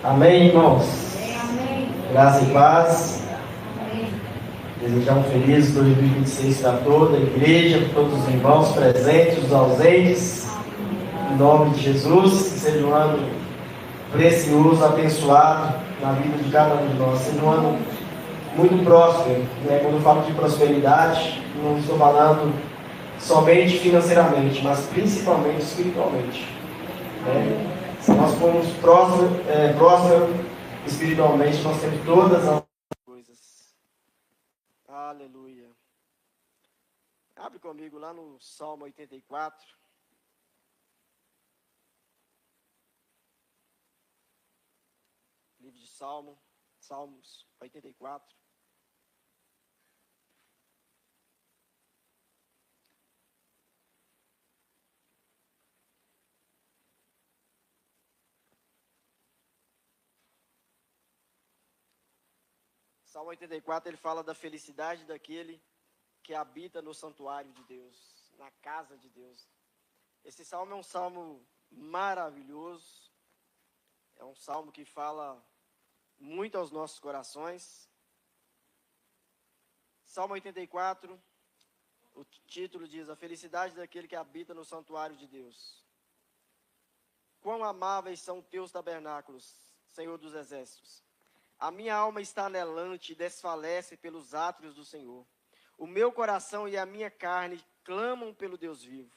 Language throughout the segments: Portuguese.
Amém, irmãos? Amém. Graça e paz. Amém. Desejar um feliz 2026 para toda a igreja, para todos os irmãos presentes, os ausentes. Em nome de Jesus, que seja um ano precioso, abençoado na vida de cada um de nós. Seja um ano muito próspero. Quando eu falo de prosperidade, não estou falando somente financeiramente, mas principalmente espiritualmente. Se nós formos prósperos espiritualmente, nós temos todas as coisas. Aleluia. Abre comigo lá no Salmo 84. Livro de Salmos 84. Salmo 84, ele fala da felicidade daquele que habita no santuário de Deus, na casa de Deus. Esse salmo é um salmo maravilhoso, é um salmo que fala muito aos nossos corações. Salmo 84, o título diz: a felicidade daquele que habita no santuário de Deus. Quão amáveis são teus tabernáculos, Senhor dos exércitos. A minha alma está anelante e desfalece pelos átrios do Senhor. O meu coração e a minha carne clamam pelo Deus vivo.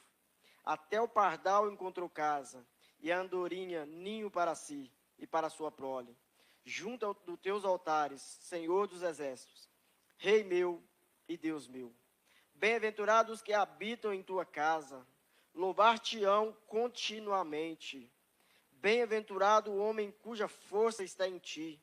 Até o pardal encontrou casa, e a andorinha ninho para si e para sua prole. Junto dos teus altares, Senhor dos exércitos, Rei meu e Deus meu. Bem-aventurados que habitam em tua casa, louvar-te-ão continuamente. Bem-aventurado o homem cuja força está em ti,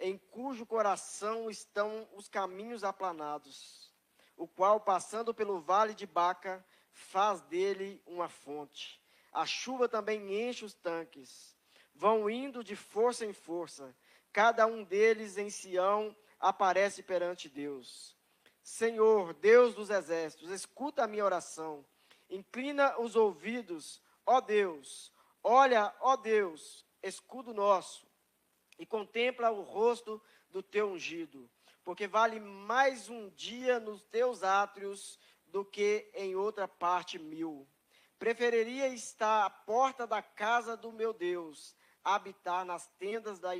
em cujo coração estão os caminhos aplanados, o qual, passando pelo vale de Baca, faz dele uma fonte. A chuva também enche os tanques. Vão indo de força em força. Cada um deles em Sião aparece perante Deus. Senhor, Deus dos exércitos, escuta a minha oração. Inclina os ouvidos, ó Deus. Olha, ó Deus, escudo nosso. E contempla o rosto do teu ungido, porque vale mais um dia nos teus átrios do que em outra parte 1000. Preferiria estar à porta da casa do meu Deus, habitar nas tendas da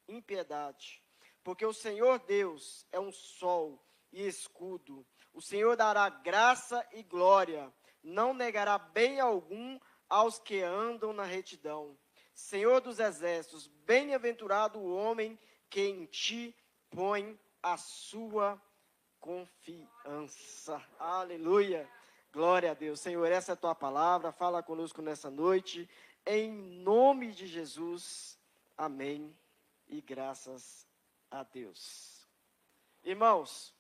impiedade. Porque o Senhor Deus é um sol e escudo. O Senhor dará graça e glória, não negará bem algum aos que andam na retidão. Senhor dos exércitos, bem-aventurado o homem que em ti põe a sua confiança. Aleluia. Glória a Deus. Senhor, essa é a tua palavra. Fala conosco nessa noite. Em nome de Jesus. Amém. E graças a Deus. Irmãos,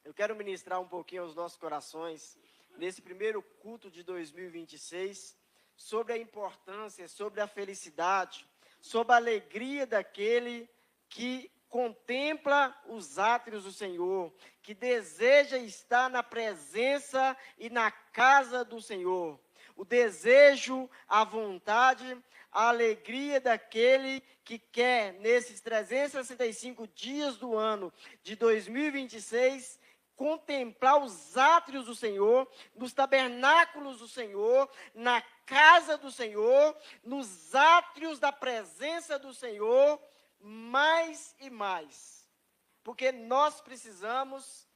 eu quero ministrar um pouquinho aos nossos corações nesse primeiro culto de 2026. Sobre a importância, sobre a felicidade, sobre a alegria daquele que contempla os átrios do Senhor, que deseja estar na presença e na casa do Senhor. O desejo, a vontade, a alegria daquele que quer, nesses 365 dias do ano de 2026, contemplar os átrios do Senhor, nos tabernáculos do Senhor, na casa do Senhor, nos átrios da presença do Senhor, mais e mais. Porque nós precisamos,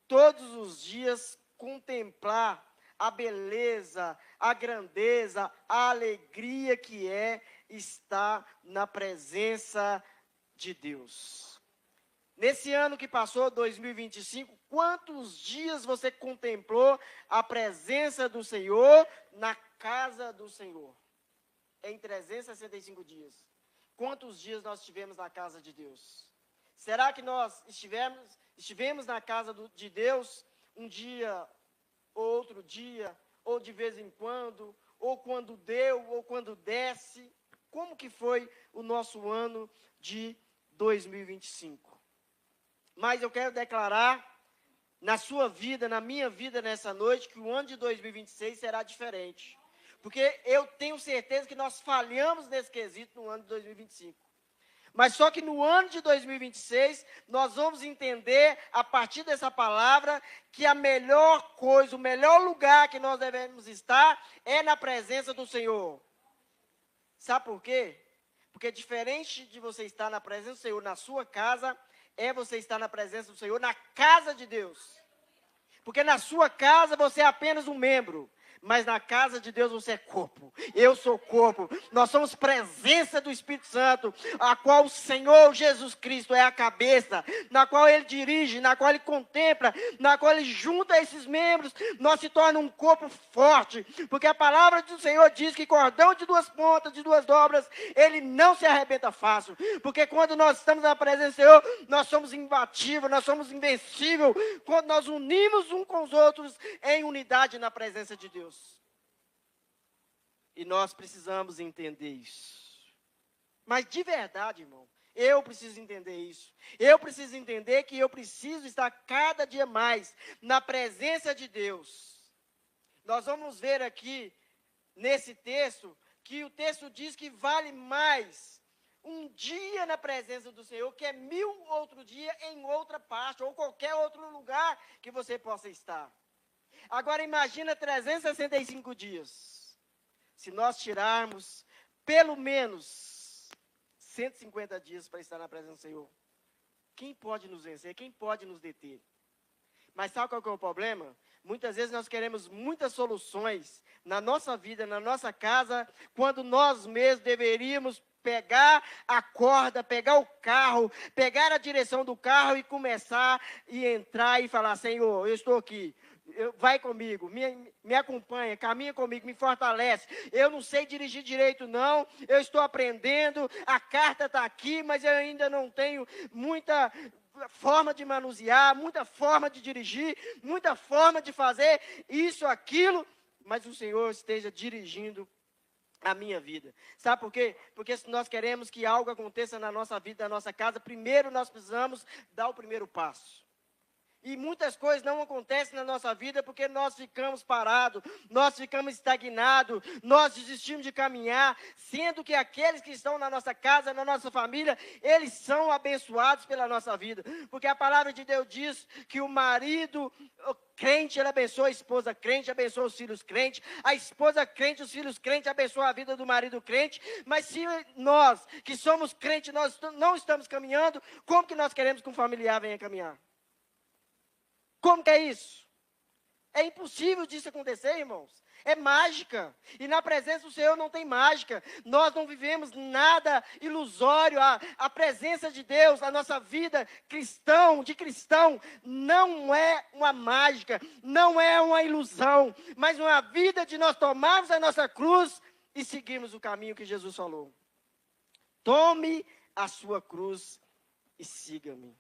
todos os dias, contemplar a beleza, a grandeza, a alegria que é estar na presença de Deus. Nesse ano que passou, 2025, quantos dias você contemplou a presença do Senhor na casa do Senhor? Em 365 dias. Quantos dias nós estivemos na casa de Deus? Será que nós estivemos na casa de Deus um dia, ou outro dia, ou de vez em quando, ou quando deu, ou quando desce? Como que foi o nosso ano de 2025? Mas eu quero declarar na sua vida, na minha vida nessa noite, que o ano de 2026 será diferente. Porque eu tenho certeza que nós falhamos nesse quesito no ano de 2025. Mas só que no ano de 2026, nós vamos entender, a partir dessa palavra, que a melhor coisa, o melhor lugar que nós devemos estar é na presença do Senhor. Sabe por quê? Porque diferente de você estar na presença do Senhor na sua casa, é você estar na presença do Senhor na casa de Deus. Porque na sua casa você é apenas um membro. Mas na casa de Deus você é corpo. Eu sou corpo. Nós somos presença do Espírito Santo, a qual o Senhor Jesus Cristo é a cabeça, na qual Ele dirige, na qual Ele contempla, na qual Ele junta esses membros. Nós se torna um corpo forte, porque a palavra do Senhor diz que cordão de duas pontas, de duas dobras, ele não se arrebenta fácil. Porque quando nós estamos na presença do Senhor, nós somos imbatíveis, nós somos invencíveis, quando nós unimos uns com os outros em unidade na presença de Deus. E nós precisamos entender isso. Mas de verdade, irmão, eu preciso entender isso. Eu preciso entender que eu preciso estar cada dia mais na presença de Deus. Nós vamos ver aqui, nesse texto, que o texto diz que vale mais um dia na presença do Senhor, que é 1000 outro dia em outra parte, ou qualquer outro lugar que você possa estar. Agora imagina 365 dias. Se nós tirarmos pelo menos 150 dias para estar na presença do Senhor, quem pode nos vencer? Quem pode nos deter? Mas sabe qual que é o problema? Muitas vezes nós queremos muitas soluções na nossa vida, na nossa casa, quando nós mesmos deveríamos pegar a corda, pegar o carro, pegar a direção do carro e começar e entrar e falar: Senhor, eu estou aqui. Vai comigo, me acompanha, caminha comigo, me fortalece. Eu não sei dirigir direito não, eu estou aprendendo, a carta está aqui, mas eu ainda não tenho muita forma de manusear, muita forma de dirigir, muita forma de fazer isso, aquilo, mas o Senhor esteja dirigindo a minha vida. Sabe por quê? Porque se nós queremos que algo aconteça na nossa vida, na nossa casa, primeiro nós precisamos dar o primeiro passo. E muitas coisas não acontecem na nossa vida porque nós ficamos parados, nós ficamos estagnados, nós desistimos de caminhar, sendo que aqueles que estão na nossa casa, na nossa família, eles são abençoados pela nossa vida. Porque a palavra de Deus diz que o marido crente, ele abençoa a esposa crente, abençoa os filhos crentes, a esposa crente, os filhos crentes, abençoa a vida do marido crente. Mas se nós, que somos crentes, nós não estamos caminhando, como que nós queremos que um familiar venha caminhar? Como que é isso? É impossível disso acontecer, irmãos. É mágica. E na presença do Senhor não tem mágica. Nós não vivemos nada ilusório. A presença de Deus, a nossa vida de cristão, não é uma mágica, não é uma ilusão, mas uma vida de nós tomarmos a nossa cruz e seguirmos o caminho que Jesus falou. Tome a sua cruz e siga-me.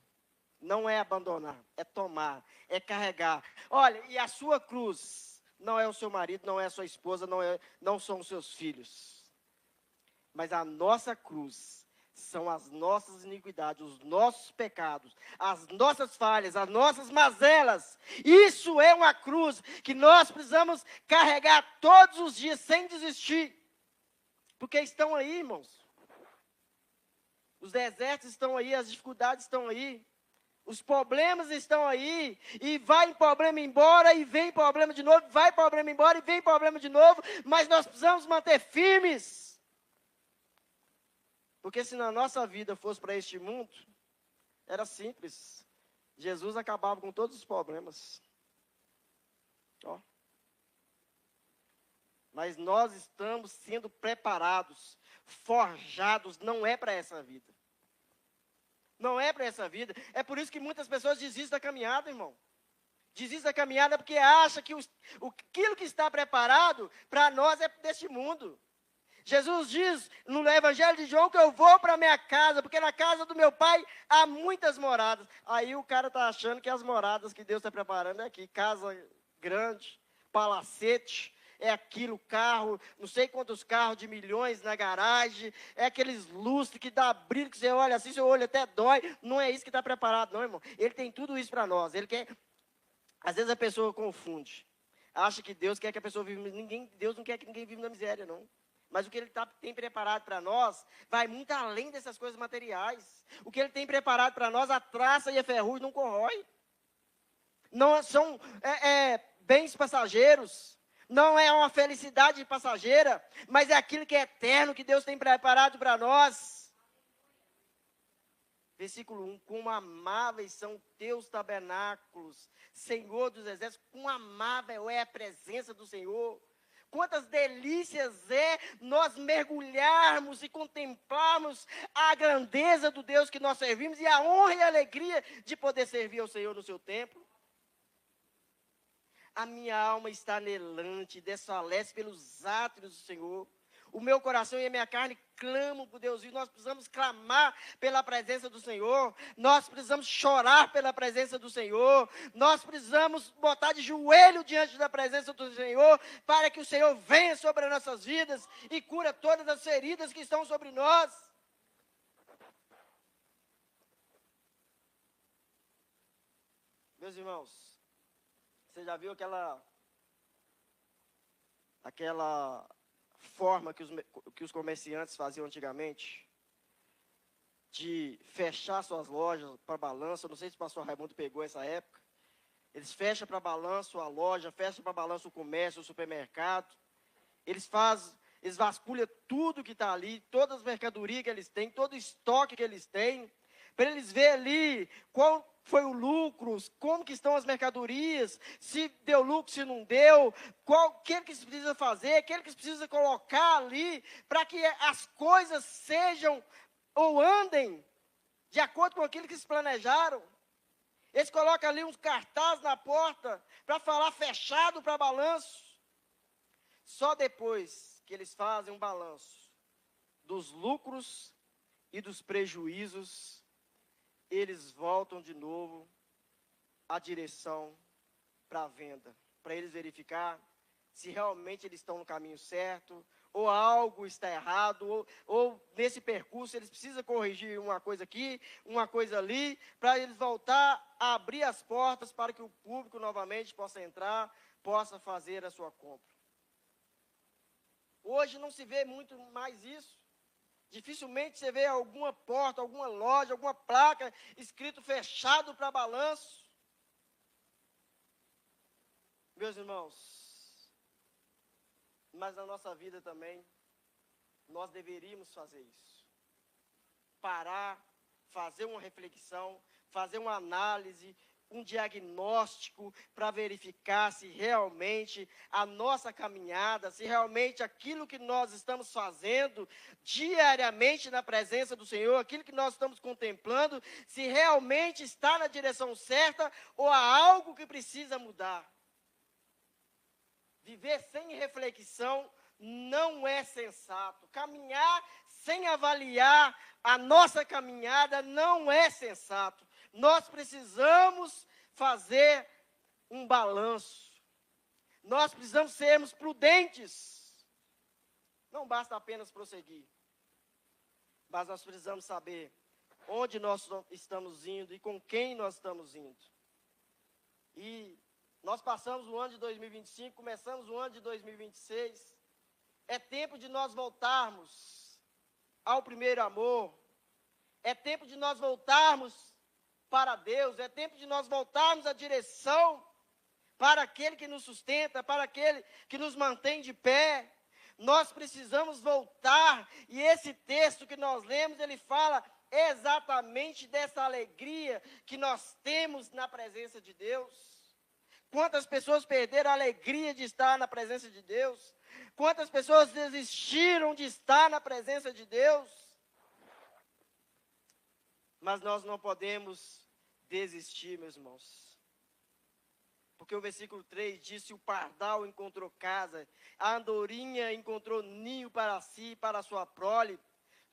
Não é abandonar, é tomar, é carregar. Olha, e a sua cruz não é o seu marido, não é a sua esposa, não são os seus filhos. Mas a nossa cruz são as nossas iniquidades, os nossos pecados, as nossas falhas, as nossas mazelas. Isso é uma cruz que nós precisamos carregar todos os dias sem desistir. Porque estão aí, irmãos. Os desertos estão aí, as dificuldades estão aí. Os problemas estão aí, e vai problema embora, e vem problema de novo, vai problema embora, e vem problema de novo, mas nós precisamos manter firmes. Porque se na nossa vida fosse para este mundo, era simples. Jesus acabava com todos os problemas. Ó. Mas nós estamos sendo preparados, forjados, não é para essa vida. Não é para essa vida. É por isso que muitas pessoas desistem da caminhada, irmão. Desistem da caminhada porque acham que aquilo que está preparado para nós é deste mundo. Jesus diz no Evangelho de João que eu vou para a minha casa, porque na casa do meu pai há muitas moradas. Aí o cara está achando que as moradas que Deus está preparando é aqui. Casa grande, palacete. É aquilo, carro, não sei quantos carros de milhões na garagem, é aqueles lustres que dá brilho, que você olha assim, seu olho até dói. Não é isso que está preparado, não, irmão. Ele tem tudo isso para nós. Ele quer. Às vezes a pessoa confunde. Acha que Deus quer que a pessoa viva. Deus não quer que ninguém viva na miséria, não. Mas o que Ele tem preparado para nós vai muito além dessas coisas materiais. O que Ele tem preparado para nós, a traça e a ferrugem não corrói. Não são bens passageiros. Não é uma felicidade passageira, mas é aquilo que é eterno, que Deus tem preparado para nós. Versículo 1, quão amáveis são teus tabernáculos, Senhor dos exércitos, quão amável é a presença do Senhor. Quantas delícias é nós mergulharmos e contemplarmos a grandeza do Deus que nós servimos e a honra e a alegria de poder servir ao Senhor no seu templo. A minha alma está anelante, desfalece pelos átrios do Senhor. O meu coração e a minha carne clamam por Deus. E nós precisamos clamar pela presença do Senhor. Nós precisamos chorar pela presença do Senhor. Nós precisamos botar de joelho diante da presença do Senhor, para que o Senhor venha sobre as nossas vidas e cura todas as feridas que estão sobre nós. Meus irmãos, você já viu aquela forma que os comerciantes faziam antigamente? De fechar suas lojas para balanço. Eu não sei se o pastor Raimundo pegou essa época. Eles fecham para balanço a loja, fecham para balanço o comércio, o supermercado. Eles vasculham tudo que está ali, todas as mercadorias que eles têm, todo o estoque que eles têm, para eles verem ali qual foi o lucro, como que estão as mercadorias, se deu lucro, se não deu, o que eles precisam fazer, o que eles precisam colocar ali, para que as coisas sejam ou andem de acordo com aquilo que eles planejaram. Eles colocam ali uns cartazes na porta para falar fechado para balanço. Só depois que eles fazem um balanço dos lucros e dos prejuízos, eles voltam de novo à direção para a venda, para eles verificar se realmente eles estão no caminho certo, ou algo está errado, ou nesse percurso eles precisam corrigir uma coisa aqui, uma coisa ali, para eles voltar a abrir as portas para que o público novamente possa entrar, possa fazer a sua compra. Hoje não se vê muito mais isso. Dificilmente você vê alguma porta, alguma loja, alguma placa escrito fechado para balanço. Meus irmãos, mas na nossa vida também, nós deveríamos fazer isso. Parar, fazer uma reflexão, fazer uma análise, um diagnóstico para verificar se realmente a nossa caminhada, se realmente aquilo que nós estamos fazendo diariamente na presença do Senhor, aquilo que nós estamos contemplando, se realmente está na direção certa ou há algo que precisa mudar. Viver sem reflexão não é sensato. Caminhar sem avaliar a nossa caminhada não é sensato. Nós precisamos fazer um balanço. Nós precisamos sermos prudentes. Não basta apenas prosseguir. Mas nós precisamos saber onde nós estamos indo e com quem nós estamos indo. E nós passamos o ano de 2025, começamos o ano de 2026. É tempo de nós voltarmos ao primeiro amor. É tempo de nós voltarmos para Deus. É tempo de nós voltarmos à direção para aquele que nos sustenta, para aquele que nos mantém de pé. Nós precisamos voltar. E esse texto que nós lemos, ele fala exatamente dessa alegria que nós temos na presença de Deus. Quantas pessoas perderam a alegria de estar na presença de Deus? Quantas pessoas desistiram de estar na presença de Deus? Mas nós não podemos desistir, meus irmãos. Porque o versículo 3 diz: se o pardal encontrou casa, a andorinha encontrou ninho para si e para a sua prole,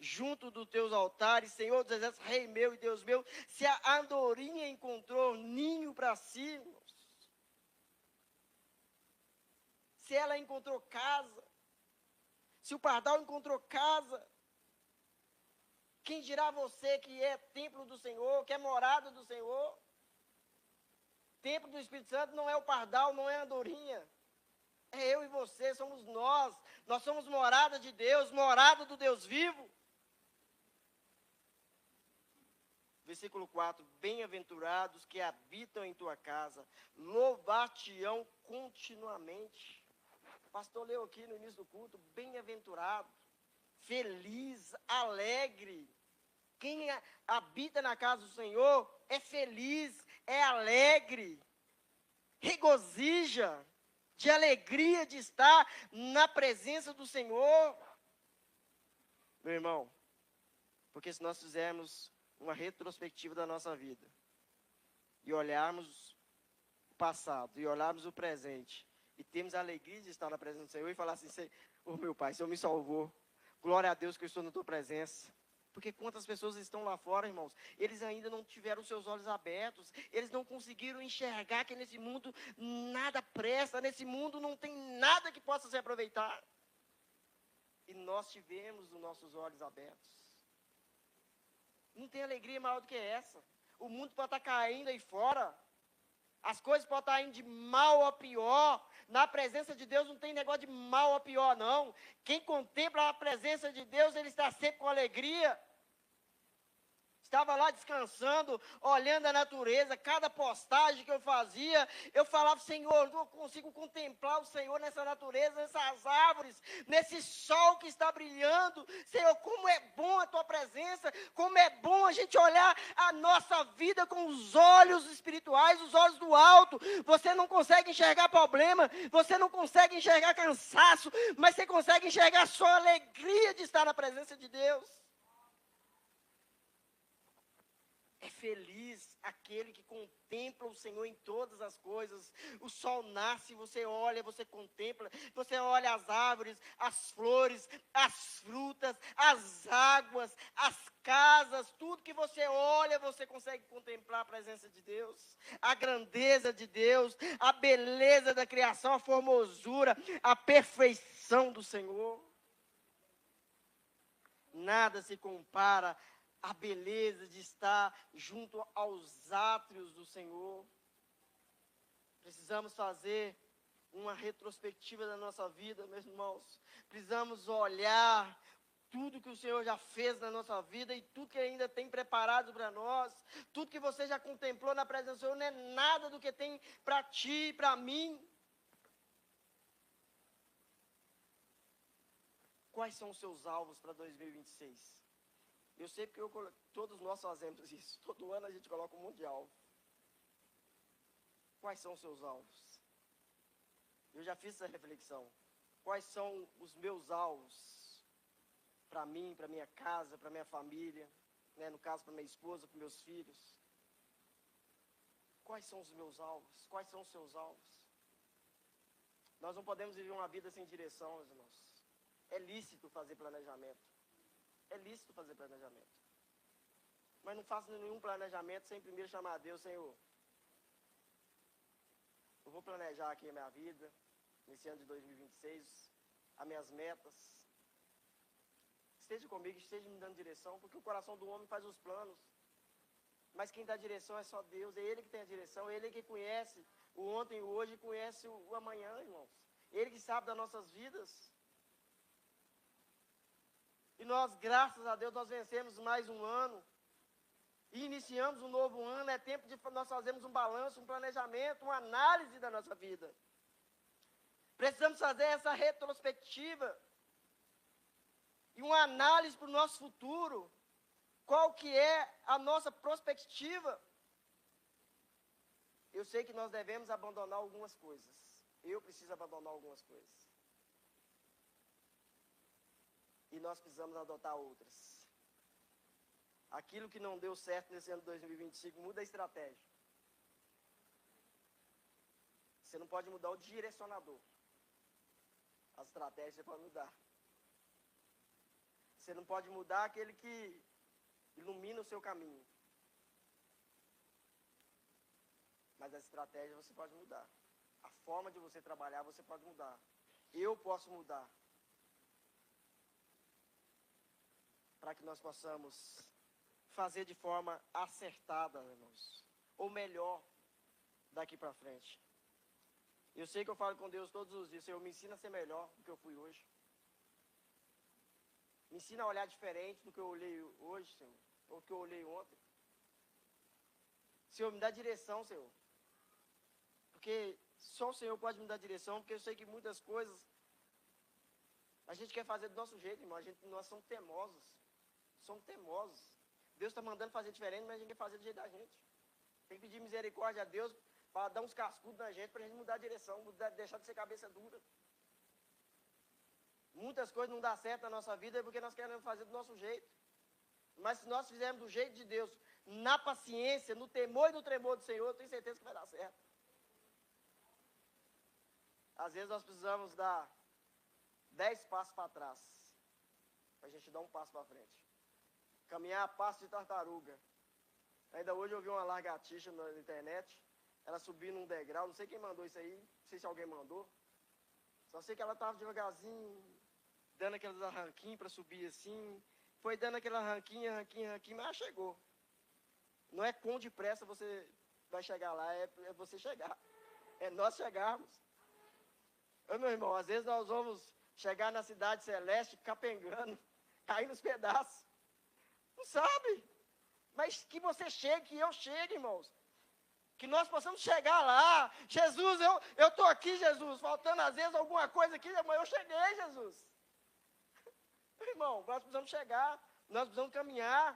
junto dos teus altares, Senhor dos exércitos, Rei meu e Deus meu. Se a andorinha encontrou ninho para si, irmãos, se ela encontrou casa, se o pardal encontrou casa, quem dirá você que é templo do Senhor, que é morada do Senhor? Templo do Espírito Santo não é o pardal, não é a andorinha. É eu e você, somos nós. Nós somos morada de Deus, morada do Deus vivo. Versículo 4, bem-aventurados que habitam em tua casa, louvar-te-ão continuamente. O pastor leu aqui no início do culto, bem-aventurado, feliz, alegre. Quem habita na casa do Senhor é feliz, é alegre, regozija, de alegria de estar na presença do Senhor. Meu irmão, porque se nós fizermos uma retrospectiva da nossa vida e olharmos o passado e olharmos o presente e temos a alegria de estar na presença do Senhor e falar assim, oh meu Pai, o Senhor me salvou, glória a Deus que eu estou na tua presença. Porque quantas pessoas estão lá fora, irmãos, eles ainda não tiveram seus olhos abertos, eles não conseguiram enxergar que nesse mundo nada presta, nesse mundo não tem nada que possa se aproveitar. E nós tivemos os nossos olhos abertos. Não tem alegria maior do que essa. O mundo pode estar caindo aí fora, as coisas podem estar indo de mal a pior. Na presença de Deus não tem negócio de mal a pior, não. Quem contempla a presença de Deus, ele está sempre com alegria. Estava lá descansando, olhando a natureza, cada postagem que eu fazia, eu falava, Senhor, não consigo contemplar o Senhor nessa natureza, nessas árvores, nesse sol que está brilhando. Senhor, como é bom a tua presença, como é bom a gente olhar a nossa vida com os olhos espirituais, os olhos do alto. Você não consegue enxergar problema, você não consegue enxergar cansaço, mas você consegue enxergar só a alegria de estar na presença de Deus. É feliz aquele que contempla o Senhor em todas as coisas. O sol nasce, você olha, você contempla. Você olha as árvores, as flores, as frutas, as águas, as casas. Tudo que você olha, você consegue contemplar a presença de Deus. A grandeza de Deus, a beleza da criação, a formosura, a perfeição do Senhor. Nada se compara a beleza de estar junto aos átrios do Senhor. Precisamos fazer uma retrospectiva da nossa vida, meus irmãos. Precisamos olhar tudo que o Senhor já fez na nossa vida e tudo que ainda tem preparado para nós. Tudo que você já contemplou na presença do Senhor não é nada do que tem para ti e para mim. Quais são os seus alvos para 2026? Eu sei porque todos nós fazemos isso. Todo ano a gente coloca um monte de alvo. Quais são os seus alvos? Eu já fiz essa reflexão. Quais são os meus alvos? Para mim, para minha casa, para minha família. Né? No caso, para minha esposa, para meus filhos. Quais são os meus alvos? Quais são os seus alvos? Nós não podemos viver uma vida sem direção, meus irmãos. É lícito fazer planejamento. É lícito fazer planejamento. Mas não faço nenhum planejamento sem primeiro chamar a Deus, Senhor. Eu vou planejar aqui a minha vida, nesse ano de 2026, as minhas metas. Esteja comigo, esteja me dando direção, porque o coração do homem faz os planos. Mas quem dá direção é só Deus, é Ele que tem a direção, é Ele que conhece o ontem e o hoje, conhece o amanhã, irmãos. Ele que sabe das nossas vidas. E nós, graças a Deus, nós vencemos mais um ano. E iniciamos um novo ano. É tempo de nós fazermos um balanço, um planejamento, uma análise da nossa vida. Precisamos fazer essa retrospectiva. E uma análise para o nosso futuro. Qual que é a nossa perspectiva? Eu sei que nós devemos abandonar algumas coisas. Eu preciso abandonar algumas coisas. E nós precisamos adotar outras. Aquilo que não deu certo nesse ano de 2025, muda a estratégia. Você não pode mudar o direcionador. As estratégias você pode mudar. Você não pode mudar aquele que ilumina o seu caminho. Mas a estratégia você pode mudar. A forma de você trabalhar você pode mudar. Eu posso mudar. Para que nós possamos fazer de forma acertada, irmãos. Ou melhor, daqui para frente. Eu sei que eu falo com Deus todos os dias, Senhor, me ensina a ser melhor do que eu fui hoje. Me ensina a olhar diferente do que eu olhei hoje, Senhor, ou do que eu olhei ontem. Senhor, me dá direção, Senhor. Porque só o Senhor pode me dar direção, porque eu sei que muitas coisas a gente quer fazer do nosso jeito, irmão. Nós somos teimosos. Somos teimosos. Deus está mandando fazer diferente, mas a gente quer fazer do jeito da gente. Tem que pedir misericórdia a Deus para dar uns cascudos na gente, para a gente mudar a direção, deixar de ser cabeça dura. Muitas coisas não dão certo na nossa vida porque nós queremos fazer do nosso jeito. Mas se nós fizermos do jeito de Deus, na paciência, no temor e no tremor do Senhor, eu tenho certeza que vai dar certo. Às vezes nós precisamos dar 10 passos para trás, para a gente dar um passo para frente. Caminhar a passo de tartaruga. Ainda hoje eu vi uma lagartixa na internet, ela subindo um degrau, não sei quem mandou isso aí, não sei se alguém mandou. Só sei que ela estava devagarzinho, dando aqueles arranquinhos para subir assim. Foi dando aquele arranquinho, mas ela chegou. Não é quão depressa você vai chegar lá, é você chegar. É nós chegarmos. Meu irmão, às vezes nós vamos chegar na cidade celeste capengando, cair nos pedaços. Não sabe? Mas que você chegue, que eu chegue, irmãos. Que nós possamos chegar lá. Jesus, eu estou aqui, Jesus. Faltando às vezes alguma coisa aqui, mas eu cheguei, Jesus. Irmão, nós precisamos chegar. Nós precisamos caminhar.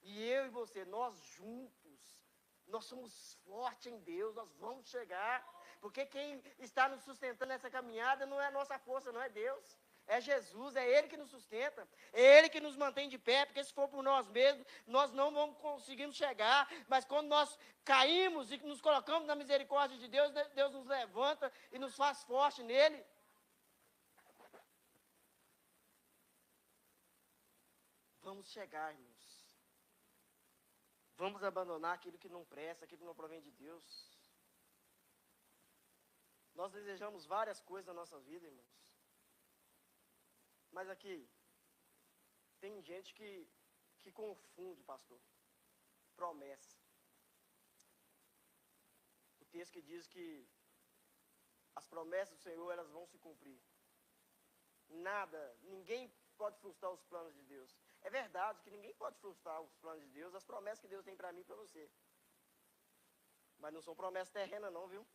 E eu e você, nós juntos, nós somos fortes em Deus. Nós vamos chegar. Porque quem está nos sustentando nessa caminhada não é a nossa força, não é Deus. É Jesus, é Ele que nos sustenta, é Ele que nos mantém de pé, porque se for por nós mesmos, nós não vamos conseguir chegar, mas quando nós caímos e nos colocamos na misericórdia de Deus, Deus nos levanta e nos faz forte nele. Vamos chegar, irmãos. Vamos abandonar aquilo que não presta, aquilo que não provém de Deus. Nós desejamos várias coisas na nossa vida, irmãos. Mas aqui, tem gente que confunde, pastor, promessa. O texto que diz que as promessas do Senhor, elas vão se cumprir. Ninguém pode frustrar os planos de Deus. É verdade que ninguém pode frustrar os planos de Deus, as promessas que Deus tem para mim e para você. Mas não são promessas terrenas não, viu?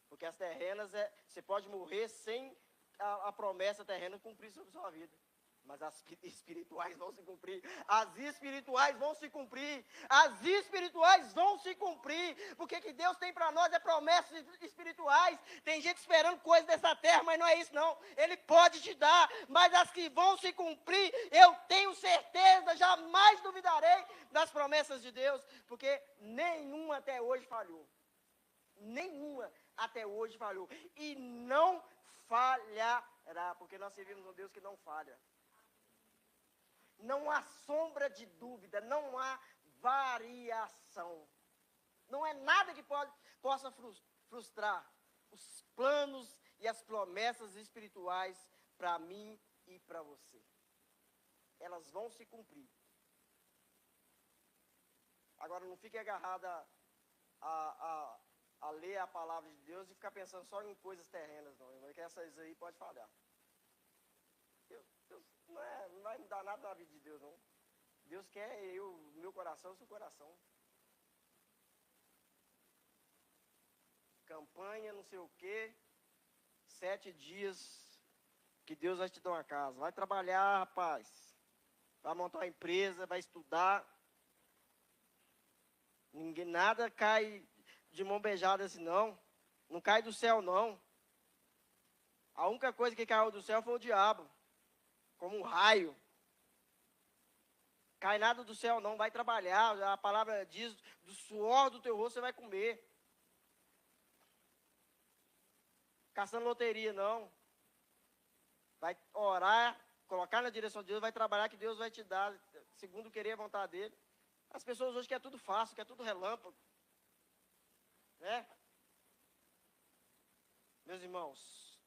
Porque as terrenas, você pode morrer sem a promessa terrena cumprir sobre sua vida. Mas as espirituais vão se cumprir. As espirituais vão se cumprir. As espirituais vão se cumprir. Porque o que Deus tem para nós é promessas espirituais. Tem gente esperando coisas dessa terra, mas não é isso não. Ele pode te dar, mas as que vão se cumprir, eu tenho certeza, jamais duvidarei das promessas de Deus. Porque nenhuma até hoje falhou. Nenhuma até hoje falhou. E não falhará, porque nós servimos um Deus que não falha. Não há sombra de dúvida, não há variação. Não é nada que possa frustrar os planos e as promessas espirituais para mim e para você. Elas vão se cumprir. Agora, não fique agarrada a ler a palavra de Deus e ficar pensando só em coisas terrenas, não. Porque essas aí pode falhar. Deus não vai mudar nada na vida de Deus, não. Deus quer meu coração, o seu coração. Campanha, não sei o quê. 7 dias que Deus vai te dar uma casa. Vai trabalhar, rapaz. Vai montar uma empresa, vai estudar. Nada cai de mão beijada assim, não. Não cai do céu, não. A única coisa que caiu do céu foi o diabo. Como um raio. Cai nada do céu, não. Vai trabalhar. A palavra diz, do suor do teu rosto você vai comer. Caçando loteria, não. Vai orar, colocar na direção de Deus, vai trabalhar que Deus vai te dar, segundo querer a vontade dele. As pessoas hoje querem tudo fácil, querem tudo relâmpago. Né? Meus irmãos,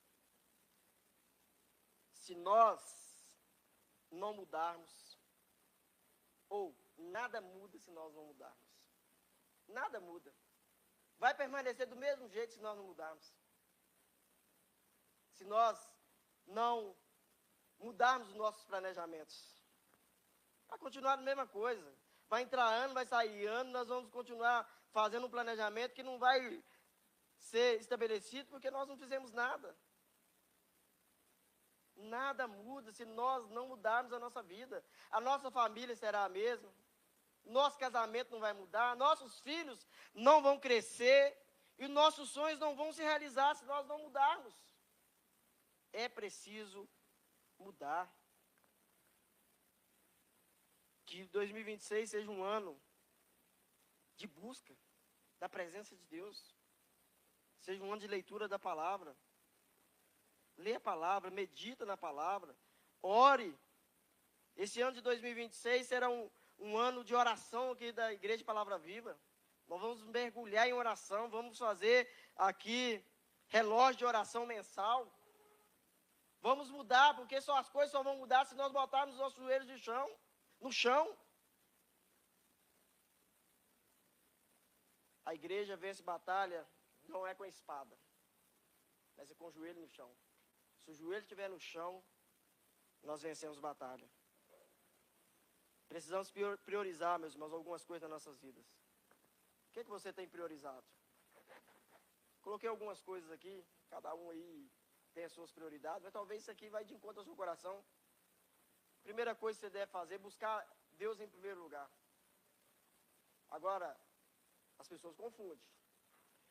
se nós não mudarmos, ou nada muda se nós não mudarmos. Nada muda. vai permanecer do mesmo jeito se nós não mudarmos. Se nós não mudarmos os nossos planejamentos. Vai continuar a mesma coisa. Vai entrar ano, vai sair ano, nós vamos continuar fazendo um planejamento que não vai ser estabelecido porque nós não fizemos nada. Nada muda se nós não mudarmos a nossa vida. A nossa família será a mesma. Nosso casamento não vai mudar. Nossos filhos não vão crescer. E nossos sonhos não vão se realizar se nós não mudarmos. É preciso mudar. Que 2026 seja um ano de busca da presença de Deus. Seja um ano de leitura da palavra. Lê a palavra, medita na palavra, ore. Esse ano de 2026 será um ano de oração aqui da Igreja Palavra Viva. Nós vamos mergulhar em oração, vamos fazer aqui relógio de oração mensal. Vamos mudar, porque as coisas só vão mudar se nós botarmos os nossos joelhos no chão. A igreja vence batalha não é com a espada, mas é com o joelho no chão. Se o joelho estiver no chão, nós vencemos batalha. Precisamos priorizar, meus irmãos, algumas coisas nas nossas vidas. O que você tem priorizado? Coloquei algumas coisas aqui, cada um aí tem as suas prioridades, mas talvez isso aqui vai de encontro ao seu coração. Primeira coisa que você deve fazer é buscar Deus em primeiro lugar. Agora, as pessoas confundem.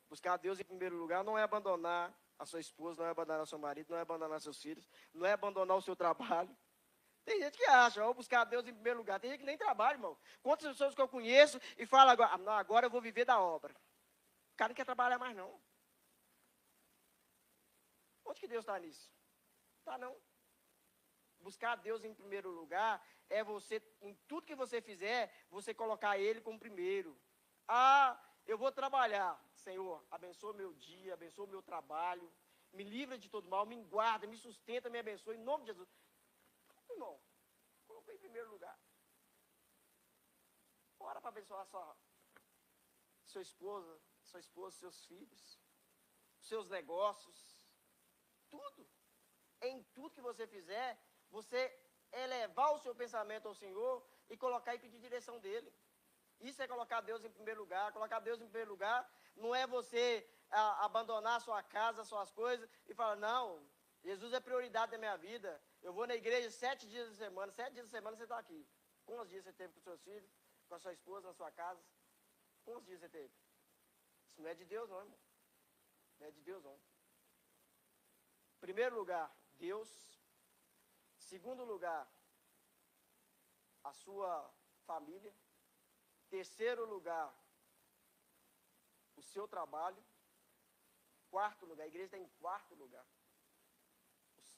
Buscar Deus em primeiro lugar não é abandonar a sua esposa, não é abandonar seu marido, não é abandonar seus filhos, não é abandonar o seu trabalho. Tem gente que acha, vou buscar Deus em primeiro lugar. Tem gente que nem trabalha, irmão. Quantas pessoas que eu conheço e falam agora, não, agora eu vou viver da obra. O cara não quer trabalhar mais, não. Onde que Deus está nisso? Está não. Buscar Deus em primeiro lugar é você, em tudo que você fizer, você colocar Ele como primeiro. Ah, eu vou trabalhar. Senhor, abençoa meu dia, abençoa meu trabalho, me livra de todo mal, me guarda, me sustenta, me abençoa, em nome de Jesus. Irmão, colocou em primeiro lugar. Ora para abençoar sua esposa, seus filhos, seus negócios, tudo. Em tudo que você fizer, você elevar o seu pensamento ao Senhor e colocar e pedir direção dEle. Isso é colocar Deus em primeiro lugar. Colocar Deus em primeiro lugar não é você abandonar a sua casa, suas coisas e falar, não, Jesus é prioridade da minha vida. Eu vou na igreja 7 dias da semana. 7 dias da semana você está aqui. Quantos dias você teve com seus filhos, com a sua esposa, na sua casa? Quantos dias você teve? Isso não é de Deus não, irmão. Não é de Deus não. Primeiro lugar, Deus. Segundo lugar, a sua família. Terceiro lugar, o seu trabalho. Quarto lugar, a igreja está em quarto lugar.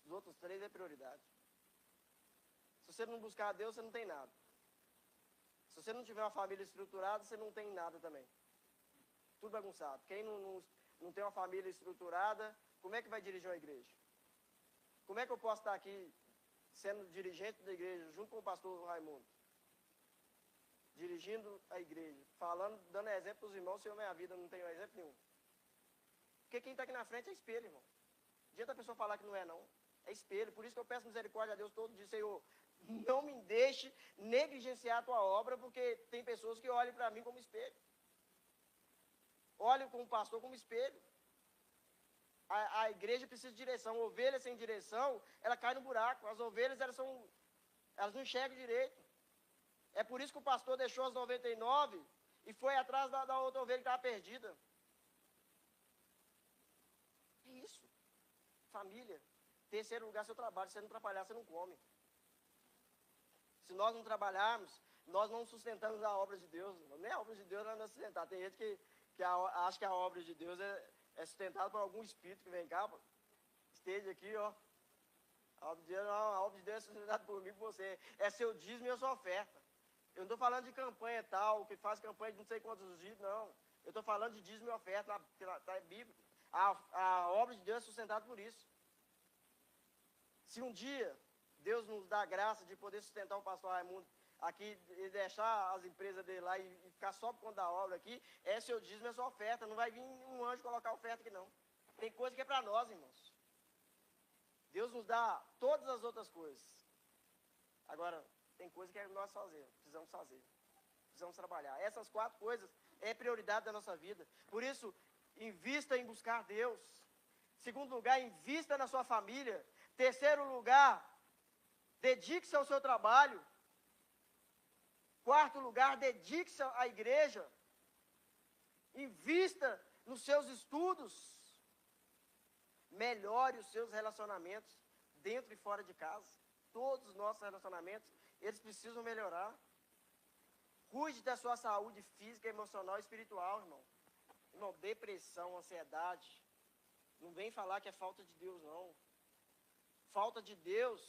Os outros 3 é prioridade. Se você não buscar a Deus, você não tem nada. Se você não tiver uma família estruturada, você não tem nada também. Tudo bagunçado. Quem não tem uma família estruturada, como é que vai dirigir uma igreja? Como é que eu posso estar aqui sendo dirigente da igreja, junto com o pastor Raimundo? Dirigindo a igreja, falando, dando exemplo para os irmãos, se eu minha vida não tenho exemplo nenhum. Porque quem está aqui na frente é espelho, irmão. Não adianta a pessoa falar que não é, não. É espelho. Por isso que eu peço misericórdia a Deus todo dia, Senhor, não me deixe negligenciar a tua obra, porque tem pessoas que olham para mim como espelho. Olham como pastor como espelho. A igreja precisa de direção. Ovelha sem direção, ela cai no buraco. As ovelhas, elas não enxergam direito. É por isso que o pastor deixou as 99 e foi atrás da outra ovelha que estava perdida. É isso. Família. Terceiro lugar, seu trabalho. Se você não trabalhar, você não come. Se nós não trabalharmos, nós não sustentamos a obra de Deus. Nem a obra de Deus não é sustentar. Tem gente que acha que a obra de Deus é sustentada por algum espírito que vem cá, esteja aqui, ó. A obra de Deus é sustentada por mim e por você. É seu dízimo e a sua oferta. Eu não estou falando de campanha tal, que faz campanha de não sei quantos dias, não. Eu estou falando de dízimo e oferta, está bíblico. A obra de Deus é sustentada por isso. Se um dia Deus nos dá a graça de poder sustentar o pastor Raimundo aqui e deixar as empresas dele lá e ficar só por conta da obra aqui, é seu dízimo, é sua oferta. Não vai vir um anjo colocar oferta aqui, não. Tem coisa que é para nós, irmãos. Deus nos dá todas as outras coisas. Agora, tem coisa que é nós precisamos fazer. Precisamos trabalhar. Essas 4 coisas é prioridade da nossa vida. Por isso, invista em buscar Deus. Segundo lugar, invista na sua família. Terceiro lugar, dedique-se ao seu trabalho. Quarto lugar, dedique-se à igreja. Invista nos seus estudos. Melhore os seus relacionamentos dentro e fora de casa. Todos os nossos relacionamentos, eles precisam melhorar. Cuide da sua saúde física, emocional e espiritual, irmão. Irmão, depressão, ansiedade, não vem falar que é falta de Deus, não. Falta de Deus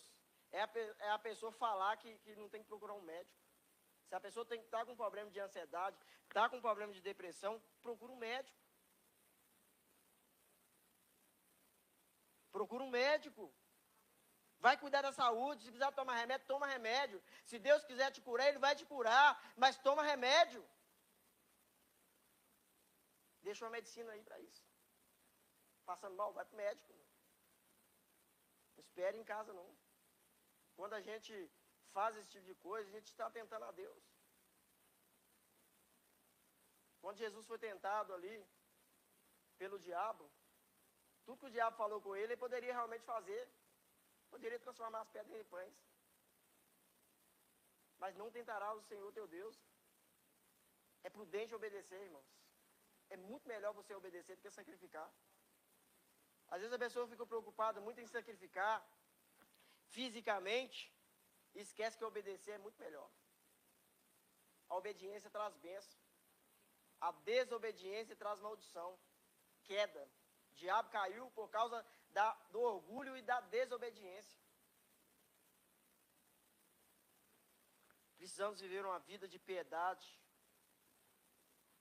é a pessoa falar que não tem que procurar um médico. Se a pessoa está com problema de ansiedade, está com problema de depressão, procura um médico. Procura um médico. Vai cuidar da saúde. Se precisar tomar remédio, toma remédio. Se Deus quiser te curar, Ele vai te curar. Mas toma remédio. Deixa uma medicina aí para isso. Passando mal, vai para o médico. Não espere em casa, não. Quando a gente faz esse tipo de coisa, a gente está tentando a Deus. Quando Jesus foi tentado ali pelo diabo, tudo que o diabo falou com ele, ele poderia realmente fazer. Poderia transformar as pedras em pães. Mas não tentará o Senhor teu Deus. É prudente obedecer, irmãos. É muito melhor você obedecer do que sacrificar. Às vezes a pessoa fica preocupada muito em sacrificar fisicamente e esquece que obedecer é muito melhor. A obediência traz bênção. A desobediência traz maldição. Queda. O diabo caiu por causa do orgulho e da desobediência. Precisamos viver uma vida de piedade,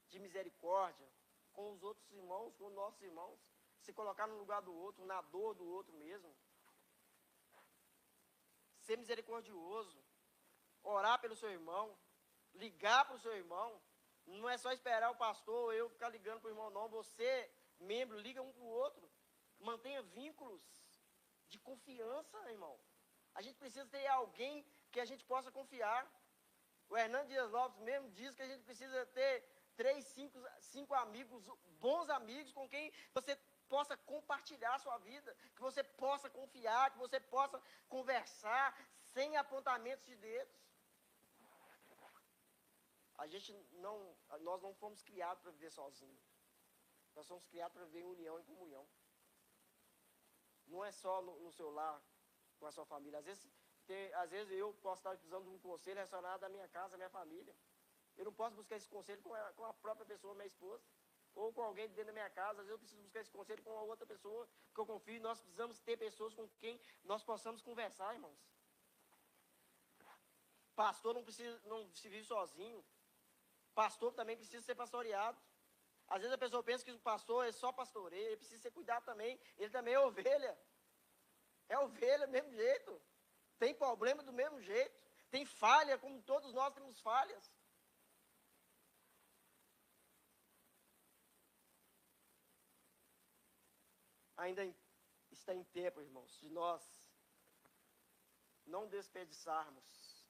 de misericórdia, com os outros irmãos, com os nossos irmãos. Se colocar no lugar do outro, na dor do outro mesmo. Ser misericordioso. Orar pelo seu irmão. Ligar para o seu irmão. Não é só esperar o pastor ou eu ficar ligando para o irmão, não. Você, membro, liga um para o outro. Mantenha vínculos de confiança, irmão. A gente precisa ter alguém que a gente possa confiar. O Hernando Dias Lopes mesmo diz que a gente precisa ter 3, 5 amigos, bons amigos, com quem você possa compartilhar a sua vida, que você possa confiar, que você possa conversar sem apontamentos de dedos. Nós não fomos criados para viver sozinhos. Nós somos criados para viver em união e comunhão. Não é só no seu lar, com a sua família. Às vezes eu posso estar precisando de um conselho relacionado à minha casa, à minha família. Eu não posso buscar esse conselho com a própria pessoa, minha esposa, ou com alguém dentro da minha casa. Às vezes eu preciso buscar esse conselho com uma outra pessoa que eu confio. Nós precisamos ter pessoas com quem nós possamos conversar, irmãos. Pastor não se vive sozinho. Pastor também precisa ser pastoreado. Às vezes a pessoa pensa que o pastor é só pastoreio, ele precisa ser cuidado também. Ele também é ovelha. É ovelha do mesmo jeito. Tem problema do mesmo jeito. Tem falha, como todos nós temos falhas. Ainda está em tempo, irmãos, de nós não desperdiçarmos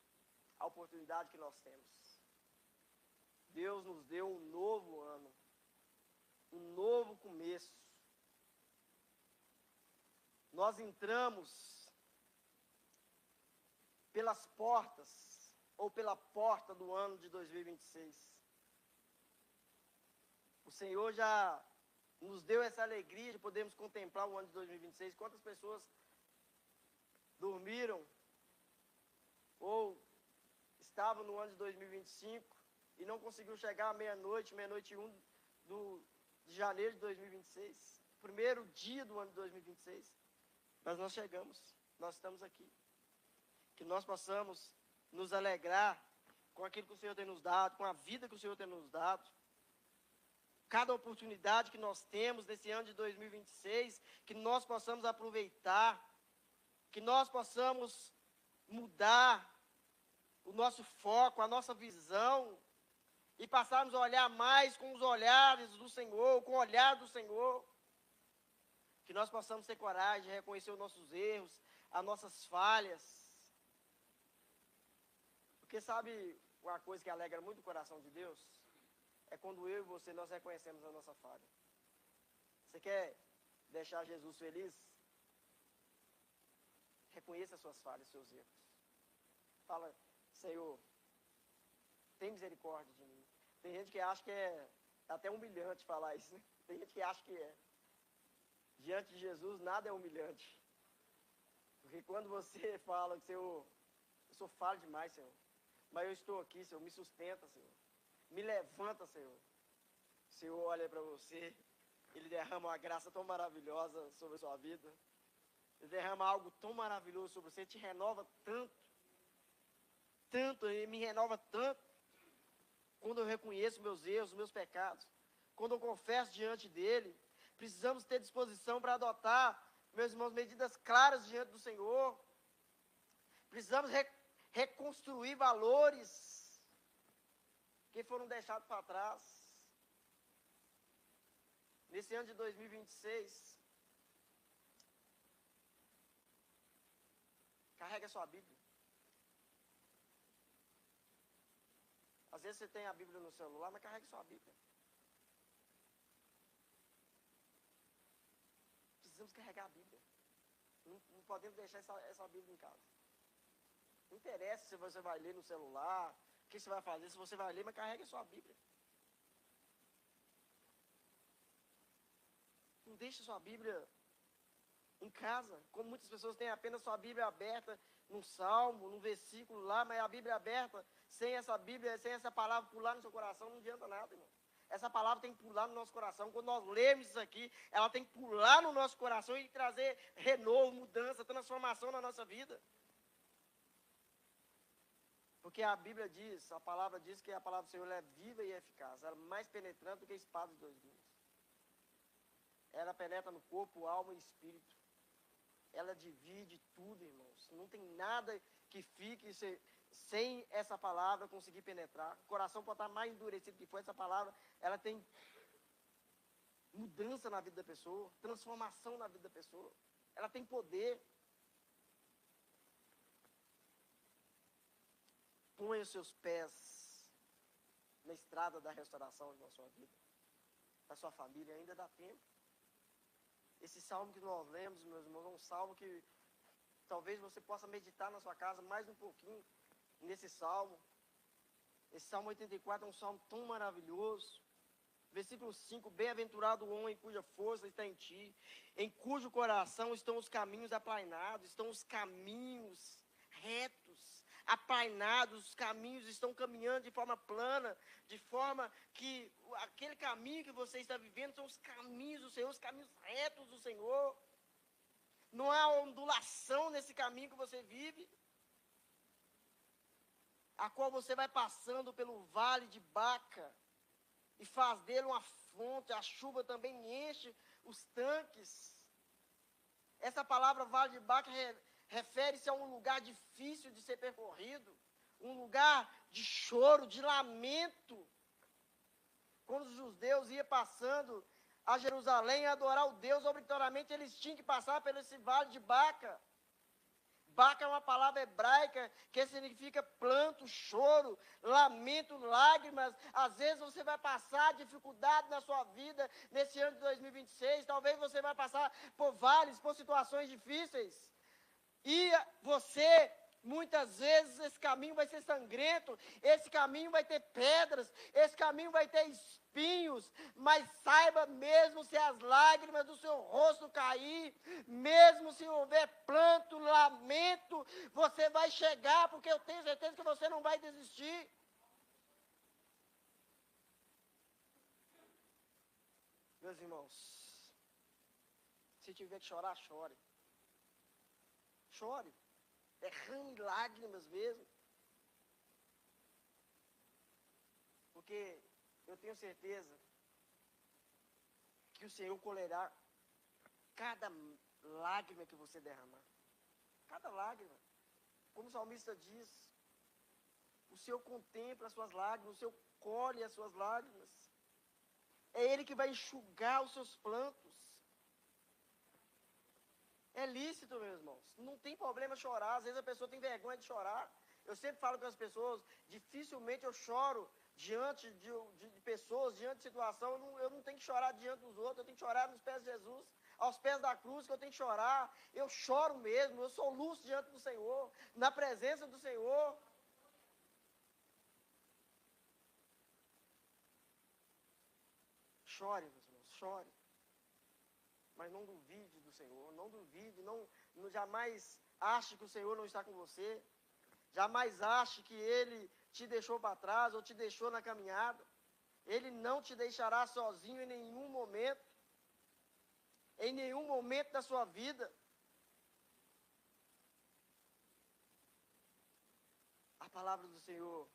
a oportunidade que nós temos. Deus nos deu um novo ano, um novo começo. Nós entramos pelas portas, ou pela porta do ano de 2026. O Senhor já nos deu essa alegria de podermos contemplar o ano de 2026. Quantas pessoas dormiram ou estavam no ano de 2025 e não conseguiram chegar à meia-noite e 1 de janeiro de 2026, primeiro dia do ano de 2026, mas nós chegamos, nós estamos aqui. Que nós possamos nos alegrar com aquilo que o Senhor tem nos dado, com a vida que o Senhor tem nos dado. Cada oportunidade que nós temos nesse ano de 2026, que nós possamos aproveitar, que nós possamos mudar o nosso foco, a nossa visão, e passarmos a olhar mais com os olhares do Senhor, com o olhar do Senhor. Que nós possamos ter coragem de reconhecer os nossos erros, as nossas falhas. Porque sabe uma coisa que alegra muito o coração de Deus? É quando eu e você, nós reconhecemos a nossa falha. Você quer deixar Jesus feliz? Reconheça as suas falhas, seus erros. Fala, Senhor, tem misericórdia de mim. Tem gente que acha que é até humilhante falar isso, né? Tem gente que acha que é. Diante de Jesus, nada é humilhante. Porque quando você fala que, Senhor, eu sou falho demais, Senhor, mas eu estou aqui, Senhor, me sustenta, Senhor. Me levanta, Senhor. O Senhor olha para você, Ele derrama uma graça tão maravilhosa sobre a sua vida. Ele derrama algo tão maravilhoso sobre você, te renova tanto, Ele me renova tanto. Quando eu reconheço meus erros, meus pecados, quando eu confesso diante dEle, precisamos ter disposição para adotar, meus irmãos, medidas claras diante do Senhor. Precisamos reconstruir valores que foram deixados para trás. Nesse ano de 2026, carrega a sua Bíblia. Às vezes você tem a Bíblia no celular, mas carrega a sua Bíblia. Precisamos carregar a Bíblia. Não podemos deixar essa Bíblia em casa. Não interessa se você vai ler no celular, o que você vai fazer, se você vai ler, mas carregue a sua Bíblia. Não deixe a sua Bíblia em casa, como muitas pessoas têm apenas sua Bíblia aberta num salmo, num versículo lá, mas a Bíblia aberta, sem essa Bíblia, sem essa palavra pular no seu coração, não adianta nada, irmão. Essa palavra tem que pular no nosso coração. Quando nós lemos isso aqui, ela tem que pular no nosso coração e trazer renovo, mudança, transformação na nossa vida. Porque a Bíblia diz, a palavra diz que a palavra do Senhor é viva e eficaz. Ela é mais penetrante do que a espada de dois gumes. Ela penetra no corpo, alma e espírito. Ela divide tudo, irmãos. Não tem nada que fique sem essa palavra conseguir penetrar. O coração pode estar mais endurecido que for, essa palavra, ela tem mudança na vida da pessoa, transformação na vida da pessoa. Ela tem poder. Ponha os seus pés na estrada da restauração da sua vida, da sua família, ainda dá tempo. Esse salmo que nós lemos, meus irmãos, é um salmo que talvez você possa meditar na sua casa mais um pouquinho nesse salmo. Esse salmo 84 é um salmo tão maravilhoso. Versículo 5, bem-aventurado o homem cuja força está em ti, em cujo coração estão os caminhos aplainados, estão os caminhos retos, aplainados, os caminhos estão caminhando de forma plana, de forma que aquele caminho que você está vivendo são os caminhos do Senhor, os caminhos retos do Senhor. Não há ondulação nesse caminho que você vive, a qual você vai passando pelo vale de Baca, e faz dele uma fonte, a chuva também enche os tanques. Essa palavra vale de Baca refere-se a um lugar difícil de ser percorrido, um lugar de choro, de lamento. Quando os judeus iam passando a Jerusalém a adorar o Deus, obrigatoriamente eles tinham que passar por esse vale de Baca. Baca é uma palavra hebraica que significa planto, choro, lamento, lágrimas. Às vezes você vai passar dificuldade na sua vida nesse ano de 2026. Talvez você vai passar por vales, por situações difíceis. E você, muitas vezes, esse caminho vai ser sangrento, esse caminho vai ter pedras, esse caminho vai ter espinhos, mas saiba, mesmo se as lágrimas do seu rosto cair, mesmo se houver planto, lamento, você vai chegar, porque eu tenho certeza que você não vai desistir. Meus irmãos, se tiver que chorar, chore. Chore, derrame lágrimas mesmo. Porque eu tenho certeza que o Senhor colherá cada lágrima que você derramar. Cada lágrima. Como o salmista diz, O Senhor contempla as suas lágrimas, o Senhor colhe as suas lágrimas. É Ele que vai enxugar os seus plantos. É lícito, meus irmãos. Não tem problema chorar. Às vezes a pessoa tem vergonha de chorar. Eu sempre falo com as pessoas, dificilmente eu choro diante de pessoas, diante de situação. Eu não tenho que chorar diante dos outros, eu tenho que chorar nos pés de Jesus. Aos pés da cruz que eu tenho que chorar. Eu choro mesmo, eu sou luz diante do Senhor, na presença do Senhor. Chore, meus irmãos, chore. Mas não duvide do Senhor, não duvide, não jamais ache que o Senhor não está com você. Jamais ache que Ele te deixou para trás ou te deixou na caminhada. Ele não te deixará sozinho em nenhum momento. Em nenhum momento da sua vida. A palavra do Senhor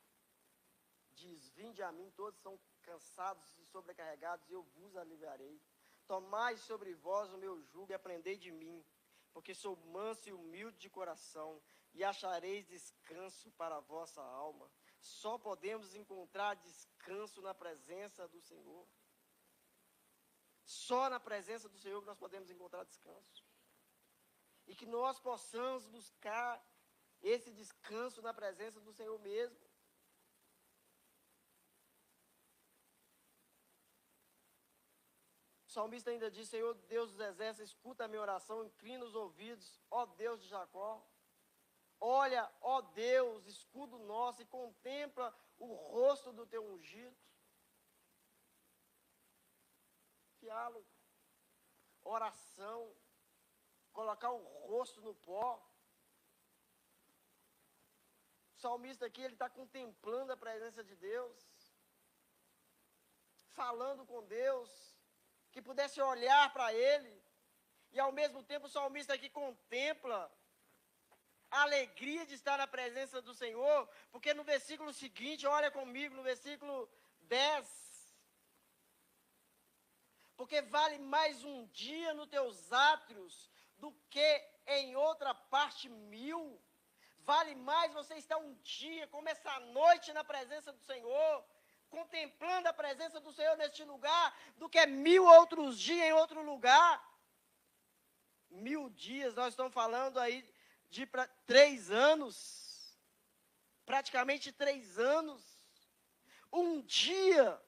diz: vinde a mim, todos são cansados e sobrecarregados, e eu vos aliviarei. Tomai sobre vós o meu jugo e aprendei de mim, porque sou manso e humilde de coração, e achareis descanso para a vossa alma. Só podemos encontrar descanso na presença do Senhor. Só na presença do Senhor que nós podemos encontrar descanso. E que nós possamos buscar esse descanso na presença do Senhor mesmo. O salmista ainda diz: Senhor Deus dos exércitos, escuta a minha oração, inclina os ouvidos, ó Deus de Jacó. Olha, ó Deus, escudo nosso, e contempla o rosto do teu ungido. Diálogo, oração, colocar o rosto no pó. O salmista aqui, ele está contemplando a presença de Deus, falando com Deus, que pudesse olhar para ele, e ao mesmo tempo o salmista aqui contempla a alegria de estar na presença do Senhor, porque no versículo seguinte, olha comigo, no versículo 10, porque vale mais um dia nos teus átrios do que em outra parte 1000. Vale mais você estar um dia, como essa noite, na presença do Senhor, contemplando a presença do Senhor neste lugar, do que 1000 outros dias em outro lugar. 1000 dias, nós estamos falando aí de 3 anos, praticamente 3 anos. Um dia.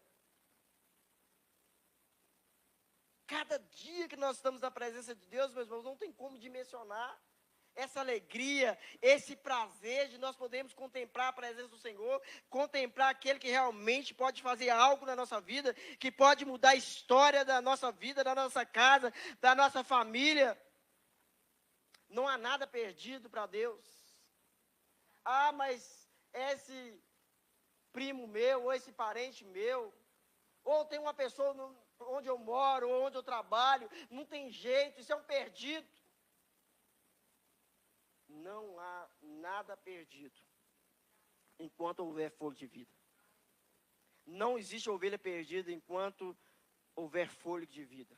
Cada dia que nós estamos na presença de Deus, meus irmãos, não tem como dimensionar essa alegria, esse prazer de nós podermos contemplar a presença do Senhor, contemplar aquele que realmente pode fazer algo na nossa vida, que pode mudar a história da nossa vida, da nossa casa, da nossa família. Não há nada perdido para Deus. Ah, mas esse primo meu, ou esse parente meu, ou tem uma pessoa onde eu moro, ou onde eu trabalho, não tem jeito, isso é um perdido. Não há nada perdido enquanto houver fôlego de vida. Não existe ovelha perdida enquanto houver fôlego de vida.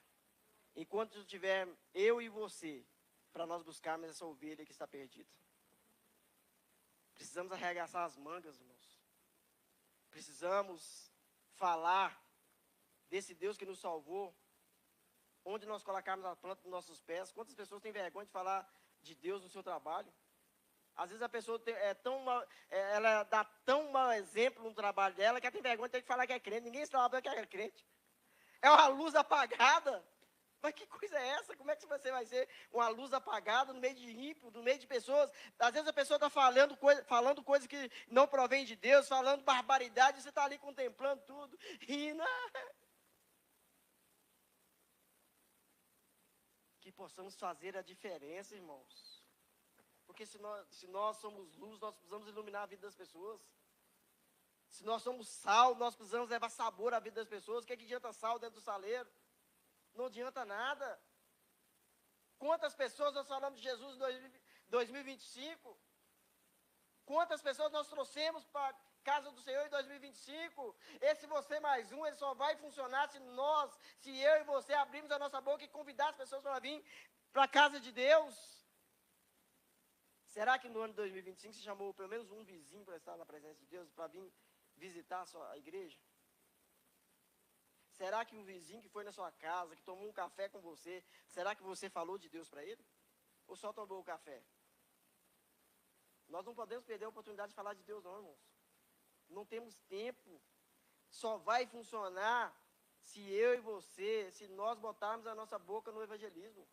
Enquanto tiver eu e você, para nós buscarmos essa ovelha que está perdida. Precisamos arregaçar as mangas, irmãos. Precisamos falar desse Deus que nos salvou, onde nós colocarmos a planta dos nossos pés. Quantas pessoas têm vergonha de falar de Deus no seu trabalho? Às vezes a pessoa ela dá tão mau exemplo no trabalho dela que ela tem vergonha de ter que falar que é crente. Ninguém sabe que é crente. É uma luz apagada. Mas que coisa é essa? Como é que você vai ser uma luz apagada no meio de ímpio, no meio de pessoas? Às vezes a pessoa está falando coisas que não provém de Deus, falando barbaridade, e você está ali contemplando tudo, rindo. Que possamos fazer a diferença, irmãos. Porque se nós somos luz, nós precisamos iluminar a vida das pessoas. Se nós somos sal, nós precisamos levar sabor à vida das pessoas. O que adianta sal dentro do saleiro? Não adianta nada. Quantas pessoas nós falamos de Jesus em 2025? Quantas pessoas nós trouxemos para a casa do Senhor em 2025? Esse você mais um, ele só vai funcionar se eu e você abrirmos a nossa boca e convidar as pessoas para vir para a casa de Deus. Será que no ano de 2025 você chamou pelo menos um vizinho para estar na presença de Deus, para vir visitar a igreja? Será que o vizinho que foi na sua casa, que tomou um café com você, será que você falou de Deus para ele? Ou só tomou o café? Nós não podemos perder a oportunidade de falar de Deus, não, irmãos. Não temos tempo. Só vai funcionar se eu e você, se nós botarmos a nossa boca no evangelismo.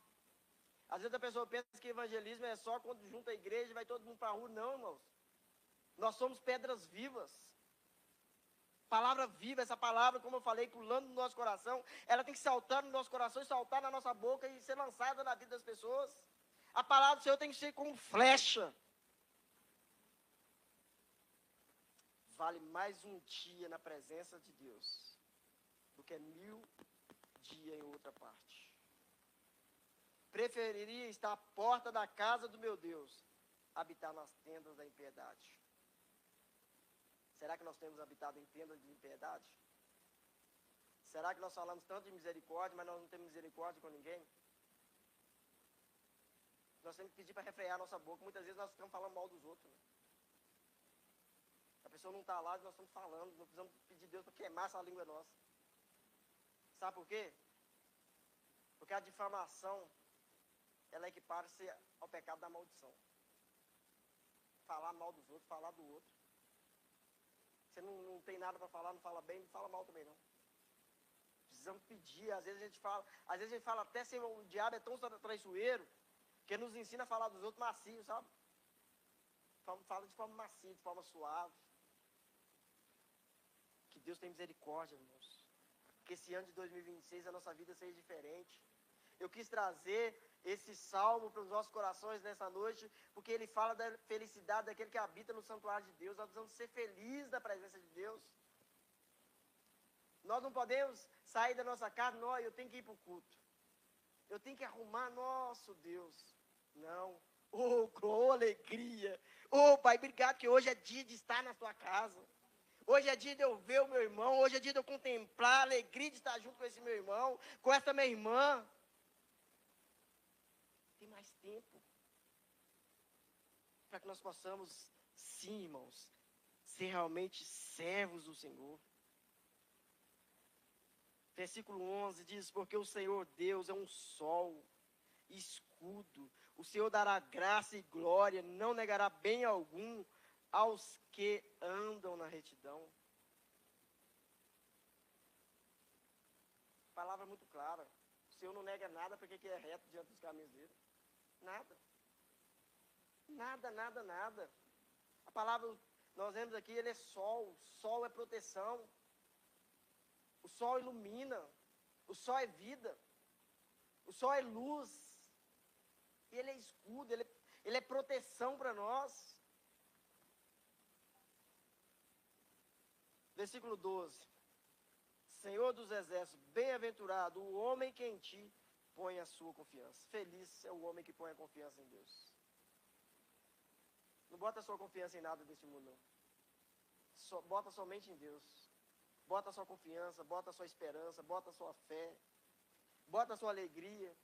Às vezes a pessoa pensa que evangelismo é só quando junta a igreja e vai todo mundo para a rua. Não, irmãos. Nós somos pedras vivas. Palavra viva, essa palavra, como eu falei, pulando no nosso coração, ela tem que saltar no nosso coração e saltar na nossa boca e ser lançada na vida das pessoas. A palavra do Senhor tem que ser como flecha. Vale mais um dia na presença de Deus do que 1000 dias em outra parte. Preferiria estar à porta da casa do meu Deus, habitar nas tendas da impiedade. Será que nós temos habitado em tendas de impiedade? Será que nós falamos tanto de misericórdia, mas nós não temos misericórdia com ninguém? Nós temos que pedir para refrear a nossa boca. Muitas vezes nós ficamos falando mal dos outros. Né? A pessoa não está lá e nós estamos falando. Nós precisamos pedir a Deus para queimar essa língua nossa. Sabe por quê? Porque a difamação, ela equipara-se ao pecado da maldição. Falar mal dos outros, falar do outro. Você não tem nada para falar, não fala bem, não fala mal também não. Precisamos pedir, às vezes a gente fala até se o diabo é tão traiçoeiro, que nos ensina a falar dos outros macio, sabe? Fala de forma macia, de forma suave. Que Deus tenha misericórdia, irmãos. Que esse ano de 2026 a nossa vida seja diferente. Eu quis trazer esse salmo para os nossos corações nessa noite, porque ele fala da felicidade daquele que habita no santuário de Deus. Nós precisamos ser felizes na presença de Deus. Nós não podemos sair da nossa casa, não, eu tenho que ir para o culto. Eu tenho que arrumar, nosso Deus. Não. Oh, alegria. Oh, Pai, obrigado que hoje é dia de estar na sua casa. Hoje é dia de eu ver o meu irmão. Hoje é dia de eu contemplar a alegria de estar junto com esse meu irmão, com essa minha irmã. Tem mais tempo. Para que nós possamos, sim, irmãos, ser realmente servos do Senhor. Versículo 11 diz, porque o Senhor Deus é um sol, escudo. O Senhor dará graça e glória, não negará bem algum aos que andam na retidão. Palavra muito clara. O Senhor não nega nada porque é reto diante dos caminhos dele. Nada. Nada. A palavra, nós vemos aqui, ele é sol. Sol é proteção. O sol ilumina. O sol é vida. O sol é luz. Ele é escudo, ele é proteção para nós. Versículo 12. Senhor dos exércitos, bem-aventurado o homem que em ti põe a sua confiança. Feliz é o homem que põe a confiança em Deus. Não bota a sua confiança em nada desse mundo, não. Bota somente em Deus. Bota a sua confiança, bota a sua esperança, bota a sua fé. Bota a sua alegria.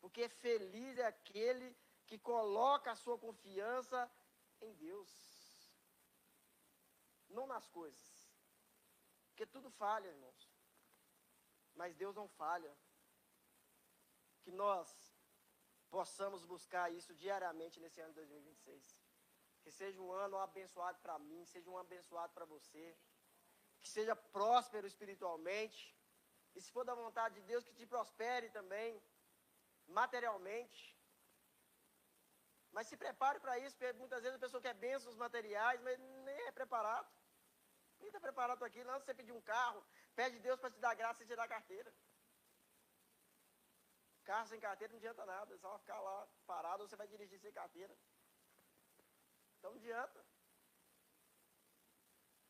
Porque feliz é aquele que coloca a sua confiança em Deus. Não nas coisas. Porque tudo falha, irmãos. Mas Deus não falha. Que nós possamos buscar isso diariamente nesse ano de 2026. Que seja um ano abençoado para mim, seja um abençoado para você. Que seja próspero espiritualmente. E se for da vontade de Deus, que te prospere também, materialmente. Mas se prepare para isso, porque muitas vezes a pessoa quer bênçãos materiais, mas nem é preparado. Nem está preparado para aquilo. Não, você pedir um carro, pede Deus para te dar graça e te dar a carteira. Carro sem carteira não adianta nada, é só ficar lá parado ou você vai dirigir sem carteira. Então não adianta.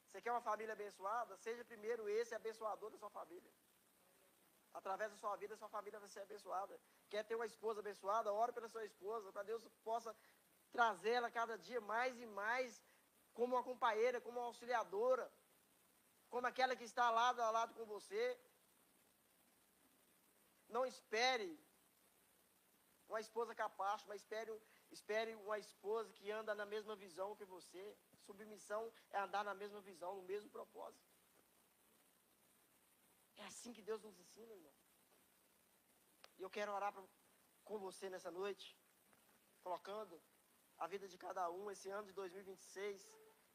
Você quer uma família abençoada? Seja primeiro esse abençoador da sua família. Através da sua vida, a sua família vai ser abençoada. Quer ter uma esposa abençoada? Ore pela sua esposa, para Deus possa trazê-la cada dia mais e mais como uma companheira, como uma auxiliadora, como aquela que está lado a lado com você. Não espere uma esposa capacho, mas Espere uma esposa que anda na mesma visão que você. Submissão é andar na mesma visão, no mesmo propósito. É assim que Deus nos ensina, irmão. E eu quero orar com você nessa noite, colocando a vida de cada um, esse ano de 2026,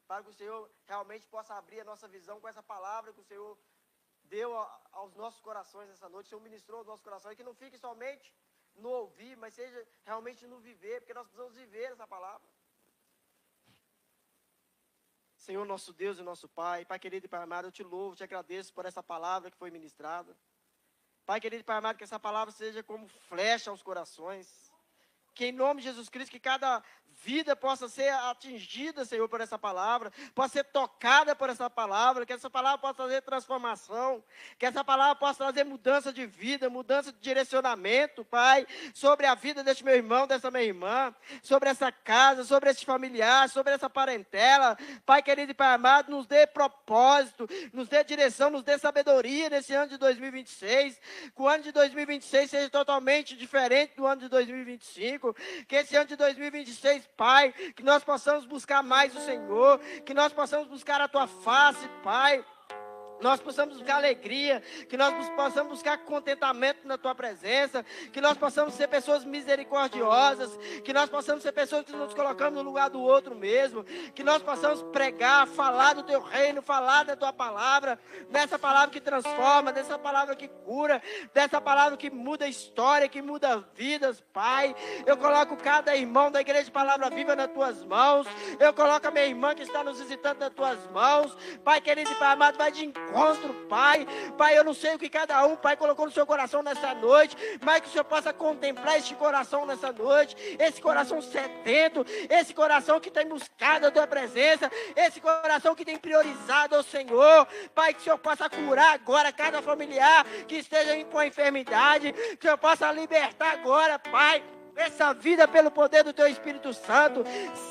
para que o Senhor realmente possa abrir a nossa visão com essa palavra que o Senhor deu aos nossos corações essa noite, o Senhor ministrou aos nossos corações, que não fique somente no ouvir, mas seja realmente no viver, porque nós precisamos viver essa palavra. Senhor, nosso Deus e nosso Pai, Pai querido e Pai amado, eu te louvo, te agradeço por essa palavra que foi ministrada. Pai querido e Pai amado, que essa palavra seja como flecha aos corações. Que em nome de Jesus Cristo, que cada vida possa ser atingida, Senhor, por essa palavra, possa ser tocada por essa palavra, que essa palavra possa trazer transformação, que essa palavra possa trazer mudança de vida, mudança de direcionamento, Pai, sobre a vida deste meu irmão, dessa minha irmã, sobre essa casa, sobre esse familiar, sobre essa parentela. Pai querido e Pai amado, nos dê propósito, nos dê direção, nos dê sabedoria nesse ano de 2026, que o ano de 2026 seja totalmente diferente do ano de 2025, que esse ano de 2026, Pai, que nós possamos buscar mais o Senhor, que nós possamos buscar a Tua face, Pai, nós possamos buscar alegria, que nós possamos buscar contentamento na Tua presença, que nós possamos ser pessoas misericordiosas, que nós possamos ser pessoas que nos colocamos no lugar do outro mesmo, que nós possamos pregar, falar do Teu reino, falar da Tua palavra, dessa palavra que transforma, dessa palavra que cura, dessa palavra que muda a história, que muda vidas, Pai. Eu coloco cada irmão da Igreja de Palavra Viva nas Tuas mãos, eu coloco a minha irmã que está nos visitando nas Tuas mãos, Pai querido e Pai amado, vai de encontro, Pai. Pai, eu não sei o que cada um, Pai, colocou no seu coração nessa noite, mas que o Senhor possa contemplar este coração nessa noite, esse coração sedento, esse coração que tem buscado a Tua presença, esse coração que tem priorizado ao Senhor, Pai, que o Senhor possa curar agora cada familiar que esteja com a enfermidade, que o Senhor possa libertar agora, Pai, essa vida pelo poder do Teu Espírito Santo.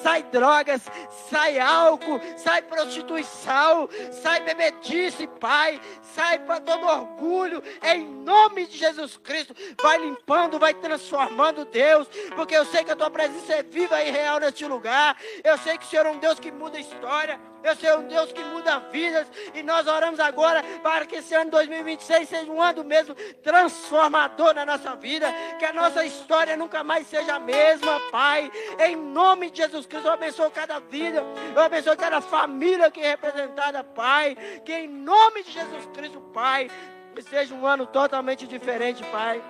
Sai drogas, sai álcool, sai prostituição, sai bebedice, Pai, sai para todo orgulho, em nome de Jesus Cristo. Vai limpando, vai transformando, Deus, porque eu sei que a Tua presença é viva e real neste lugar. Eu sei que o Senhor é um Deus que muda a história, eu sei um Deus que muda vidas, e nós oramos agora para que esse ano 2026 seja um ano mesmo transformador na nossa vida, que a nossa história nunca mais seja a mesma, Pai. Em nome de Jesus Cristo, eu abençoo cada vida, eu abençoo cada família aqui representada, Pai, que em nome de Jesus Cristo, Pai, que seja um ano totalmente diferente, Pai,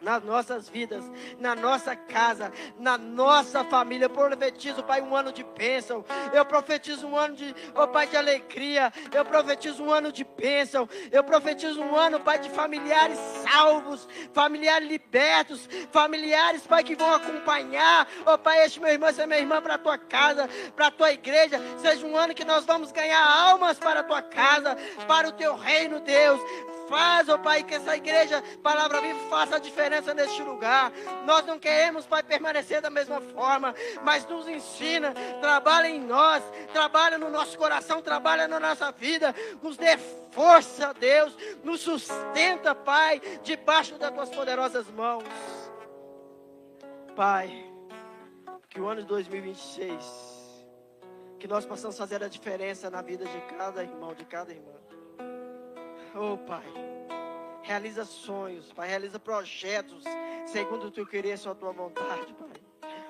nas nossas vidas, na nossa casa, na nossa família. Eu profetizo, Pai, um ano de bênção. Eu profetizo um ano de, Pai, de alegria. Eu profetizo um ano de bênção. Eu profetizo um ano, Pai, de familiares salvos, familiares libertos, familiares, Pai, que vão acompanhar, Pai, este meu irmão, essa minha irmã, para a Tua casa, para a Tua igreja. Seja um ano que nós vamos ganhar almas para a Tua casa, para o Teu reino, Deus. Faz, Pai, que essa igreja, Palavra Viva, faça a diferença neste lugar. Nós não queremos, Pai, permanecer da mesma forma, mas nos ensina, trabalha em nós, trabalha no nosso coração, trabalha na nossa vida, nos dê força, Deus, nos sustenta, Pai, debaixo das Tuas poderosas mãos. Pai, que o ano de 2026, que nós possamos fazer a diferença na vida de cada irmão, de cada irmã. Oh, Pai, realiza sonhos, Pai, realiza projetos segundo o Teu querer e a Tua vontade, Pai.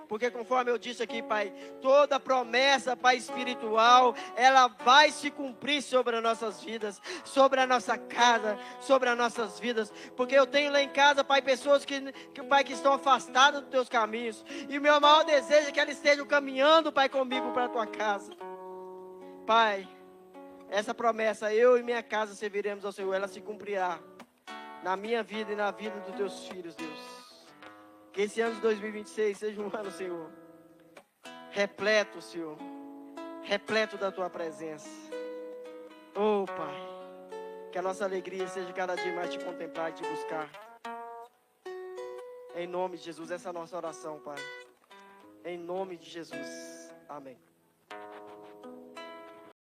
Porque conforme eu disse aqui, Pai, toda promessa, Pai, espiritual, ela vai se cumprir sobre as nossas vidas, sobre a nossa casa, sobre as nossas vidas. Porque eu tenho lá em casa, Pai, pessoas Pai, que estão afastadas dos Teus caminhos. E o meu maior desejo é que elas estejam caminhando, Pai, comigo para a Tua casa. Pai, essa promessa, eu e minha casa serviremos ao Senhor, ela se cumprirá na minha vida e na vida dos Teus filhos, Deus. Que esse ano de 2026 seja um ano, Senhor, repleto, Senhor, repleto da Tua presença. Oh, Pai, que a nossa alegria seja cada dia mais Te contemplar e Te buscar. Em nome de Jesus, essa é a nossa oração, Pai. Em nome de Jesus. Amém.